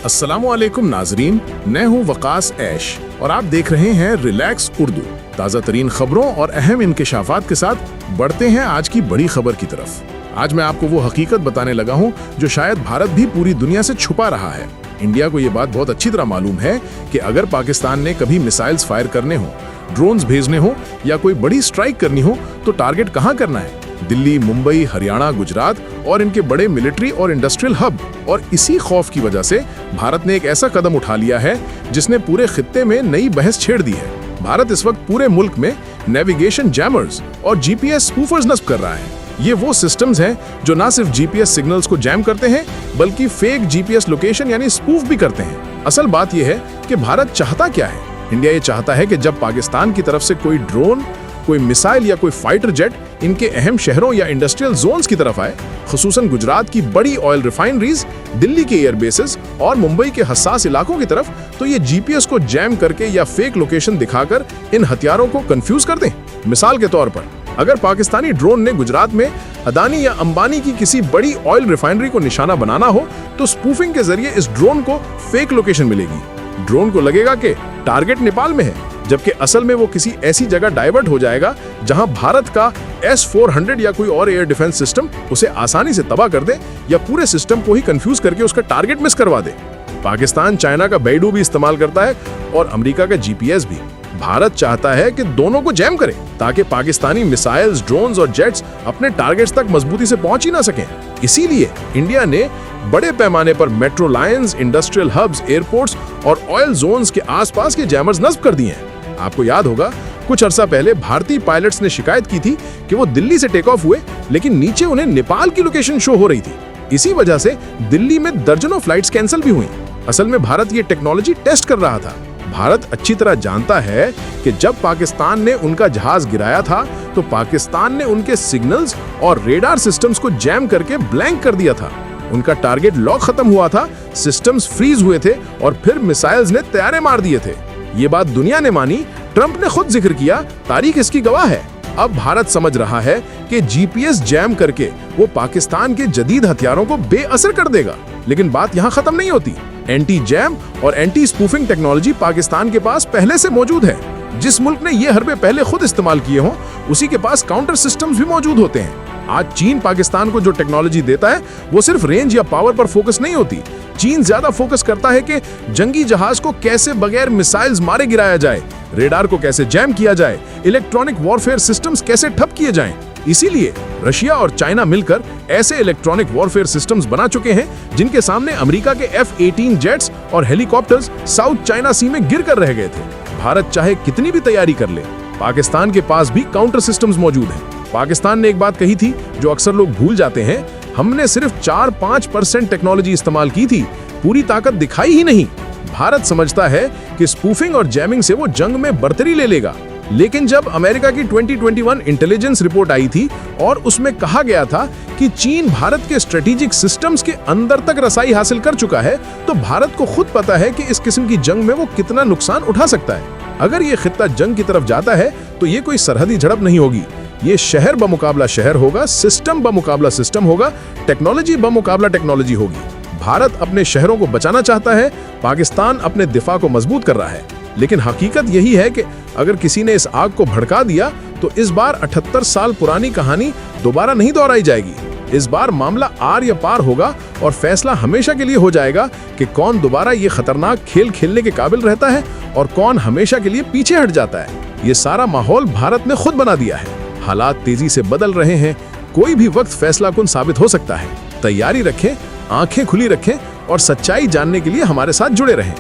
अस्सलामुअलैकुम नाजरीन, मैं हूँ वकास ऐश और आप देख रहे हैं रिलैक्स उर्दू। ताज़ा तरीन खबरों और अहम इंकशाफात के साथ बढ़ते हैं आज की बड़ी खबर की तरफ। आज मैं आपको वो हकीकत बताने लगा हूँ जो शायद भारत भी पूरी दुनिया से छुपा रहा है। इंडिया को ये बात बहुत अच्छी तरह मालूम है कि अगर पाकिस्तान ने कभी मिसाइल्स फायर करने हो, ड्रोन्स भेजने हो या कोई बड़ी स्ट्राइक करनी हो तो टारगेट कहाँ करना है? दिल्ली, मुंबई, हरियाणा, गुजरात और इनके बड़े मिलिट्री और इंडस्ट्रियल हब। और इसी खौफ की वजह से भारत ने एक ऐसा कदम उठा लिया है जिसने पूरे खित्ते में नई बहस छेड़ दी है। भारत इस वक्त पूरे मुल्क में नेविगेशन जैमर्स और जीपीएस स्पूफर्स नस्ब कर रहा है। ये वो सिस्टम्स हैं जो ना सिर्फ जीपीएस सिग्नल्स को जैम करते हैं बल्कि फेक जीपीएस लोकेशन यानी स्पूफ भी करते हैं। असल बात यह है कि भारत चाहता क्या है। इंडिया ये चाहता है कि जब पाकिस्तान की तरफ से कोई ड्रोन, कोई मिसाइल या कोई फाइटर जेट इनके अहम शहरों या इंडस्ट्रियल जोन्स की तरफ आए, खुसूसन गुजरात की बड़ी ऑयल रिफाइनरीज, दिल्ली के एयरबेसेस और मुंबई के हसास इलाकों की तरफ, तो ये जीपीएस को जैम करके या फेक लोकेशन दिखाकर इन हथियारों को कंफ्यूज कर दें। मिसाल के तौर पर अगर पाकिस्तानी ड्रोन ने गुजरात में अदानी या अंबानी की किसी बड़ी ऑयल रिफाइनरी को निशाना बनाना हो तो स्पूफिंग के जरिए इस ड्रोन को फेक लोकेशन मिलेगी। ड्रोन को लगेगा कि टारगेट नेपाल में है, जबकि असल में वो किसी ऐसी जगह डाइवर्ट हो जाएगा जहां भारत का S-400 या कोई और एयर डिफेंस सिस्टम उसे आसानी से तबाह कर दे या पूरे सिस्टम को ही कंफ्यूज करके उसका टारगेट मिस करवा दे। पाकिस्तान चाइना का बेडू भी इस्तेमाल करता है और अमेरिका का जीपीएस भी। भारत चाहता है कि दोनों को जैम करे ताकि पाकिस्तानी मिसाइल्स, ड्रोन्स और जेट्स अपने टारगेट्स तक मजबूती से पहुंच ही ना सकें। इसीलिए इंडिया ने बड़े पैमाने पर metro lines, industrial hubs, airports और ऑयल जोन्स के आसपास के जैमर्स नस्ब कर दिए हैं। आपको याद होगा कुछ अरसा पहले भारतीय पायलट्स ने शिकायत की थी कि वो दिल्ली से टेक ऑफ हुए लेकिन नीचे उन्हें नेपाल की लोकेशन शो हो रही थी। इसी वजह से दिल्ली में दर्जनों फ्लाइट्स कैंसिल भी हुई। असल में भारत ये टेक्नोलॉजी टेस्ट कर रहा था। भारत अच्छी तरह जानता है कि जब पाकिस्तान ने उनका जहाज गिराया था तो पाकिस्तान ने उनके सिग्नल्स और रेडार सिस्टम्स को जैम करके ब्लैंक कर दिया था। उनका टारगेट लॉक खत्म हुआ था, सिस्टम्स फ्रीज हुए थे और फिर मिसाइल्स ने तैयारे मार दिए थे। ये बात दुनिया ने मानी, ट्रंप ने खुद जिक्र किया, तारीख इसकी गवाह है। अब भारत समझ रहा है कि जीपीएस जैम करके वो पाकिस्तान के जदीद हथियारों को बेअसर कर देगा। लेकिन बात यहाँ खत्म नहीं होती। एंटी जैम और एंटी स्पूफिंग टेक्नोलॉजी पाकिस्तान के पास पहले से मौजूद है। जिस मुल्क ने ये हरबे पहले खुद इस्तेमाल किए हों, उसी के पास काउंटर सिस्टम्स भी मौजूद होते हैं। आज चीन पाकिस्तान को जो टेक्नोलॉजी देता है वो सिर्फ रेंज या पावर पर फोकस नहीं होती। चीन ज्यादा फोकस करता है कि जंगी जहाज को कैसे बगैर मिसाइल्स मारे गिराया जाए, रेडार को कैसे जैम किया जाए, इलेक्ट्रॉनिक वॉरफेयर सिस्टम्स कैसे ठप किए जाएं। इसीलिए रशिया और चाइना मिलकर ऐसे इलेक्ट्रॉनिक वॉरफेयर सिस्टम्स बना चुके हैं जिनके सामने अमेरिका के F-18 जेट्स और हेलीकॉप्टर्स साउथ चाइना सी में गिर कर रह गए थे। भारत चाहे कितनी भी तैयारी कर ले, पाकिस्तान के पास भी काउंटर सिस्टम्स मौजूद हैं। पाकिस्तान ने एक बात कही थी जो अक्सर लोग भूल जाते हैं, हमने सिर्फ 4-5% टेक्नोलॉजी इस्तेमाल की थी, पूरी ताकत दिखाई ही नहीं। भारत समझता है कि स्पूफिंग और जैमिंग से वो जंग में बढ़तरी ले लेगा। लेकिन जब अमेरिका की 2021 इंटेलिजेंस रिपोर्ट आई थी और उसमें कहा गया था कि चीन भारत के स्ट्रेटेजिक सिस्टम्स के अंदर तक रसाई हासिल कर चुका है, तो भारत को खुद पता है कि इस किस्म की जंग में वो कितना नुकसान उठा सकता है। अगर ये खित्ता जंग की तरफ जाता है तो ये कोई सरहदी झड़प नहीं होगी, ये शहर बमुकाबला शहर होगा, सिस्टम बमुकाबला सिस्टम होगा, टेक्नोलॉजी बमुकाबला टेक्नोलॉजी होगी। भारत अपने शहरों को बचाना चाहता है, पाकिस्तान अपने दिफा को मजबूत कर रहा है। लेकिन हकीकत यही है कि अगर किसी ने इस आग को भड़का दिया तो इस बार 78 साल पुरानी कहानी दोबारा नहीं दोहराई जाएगी। इस बार मामला आर या पार होगा और फैसला हमेशा के लिए हो जाएगा कि कौन दोबारा ये खतरनाक खेल खेलने के काबिल रहता है और कौन हमेशा के लिए पीछे हट जाता है। ये सारा माहौल भारत ने खुद बना दिया है। हालात तेजी से बदल रहे हैं, कोई भी वक्त फैसला कुन साबित हो सकता है। तैयारी रखें, आंखें खुली रखें और सच्चाई जानने के लिए हमारे साथ जुड़े रहें।